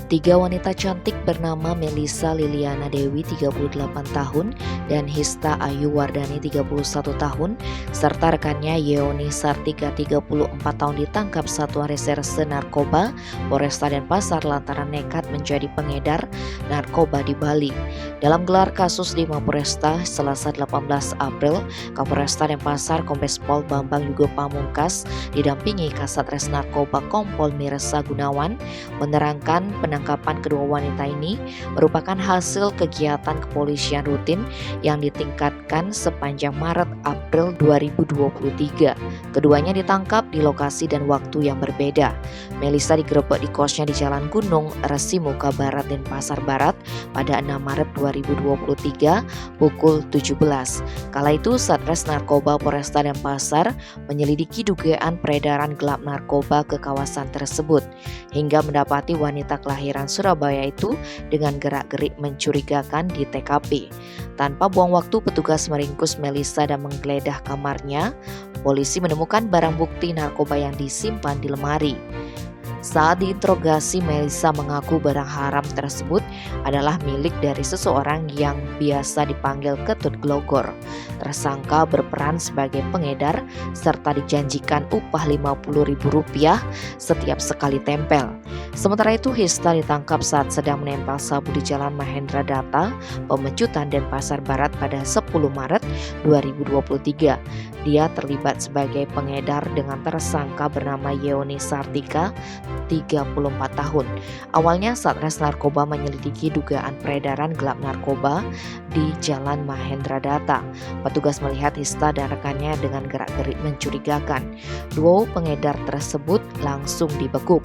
Tiga wanita cantik bernama Melissa Liliana Dewi 38 tahun dan Hista Ayu Wardani 31 tahun serta rekannya Yeoni Sartika 34 tahun ditangkap Satuan Reserse Narkoba Polresta Denpasar lantaran nekat menjadi pengedar narkoba di Bali. Dalam gelar kasus di Mapolresta Selasa 18 April, Kapolresta Denpasar Kombes Pol Bambang Yugo Pamungkas didampingi Kasat Narkoba Kompol Mirsa Gunawan menerangkan penangkapan kedua wanita ini merupakan hasil kegiatan kepolisian rutin yang ditingkatkan sepanjang Maret-April 2023. Keduanya ditangkap di lokasi dan waktu yang berbeda. Melissa digerebek di kosnya di Jalan Gunung, Resimuka Barat, Denpasar Barat pada 6 Maret 2023 pukul 17. Kala itu Satres Narkoba Polresta Denpasar menyelidiki dugaan peredaran gelap narkoba ke kawasan tersebut hingga mendapati wanita kelahiran Surabaya itu dengan gerak-gerik mencurigakan di TKP. Tanpa buang waktu, petugas meringkus Melissa dan menggeledah kamarnya. Polisi menemukan barang bukti narkoba yang disimpan di lemari. Saat diinterogasi, Melissa mengaku barang haram tersebut adalah milik dari seseorang yang biasa dipanggil Ketut Glogor. Tersangka berperan sebagai pengedar serta dijanjikan upah Rp50.000 setiap sekali tempel. Sementara itu, Hista ditangkap saat sedang menempel sabu di Jalan Mahendra Data, Pemecutan, Denpasar Barat pada 10 Maret 2023. Dia terlibat sebagai pengedar dengan tersangka bernama Yeoni Sartika 34 tahun. Awalnya Satres Narkoba menyelidiki dugaan peredaran gelap narkoba di Jalan Mahendra Data. Petugas melihat Hista dan rekannya dengan gerak-gerik mencurigakan. Dua pengedar tersebut langsung dibekuk.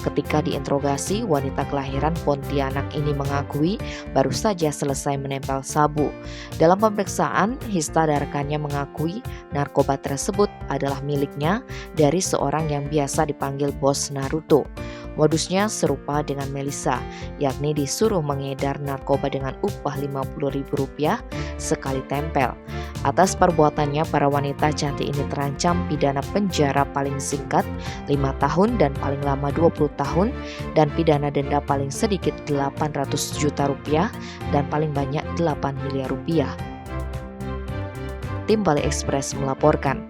Ketika diinterogasi, wanita kelahiran Pontianak ini mengakui baru saja selesai menempel sabu. Dalam pemeriksaan, Hista dan rekannya mengakui narkoba tersebut adalah miliknya dari seorang yang biasa dipanggil Bos Naruto. Modusnya serupa dengan Melissa, yakni disuruh mengedar narkoba dengan upah Rp50.000 sekali tempel. Atas perbuatannya, para wanita cantik ini terancam pidana penjara paling singkat 5 tahun dan paling lama 20 tahun dan pidana denda paling sedikit Rp800 juta dan paling banyak Rp8 miliar. Tim Bali Express melaporkan.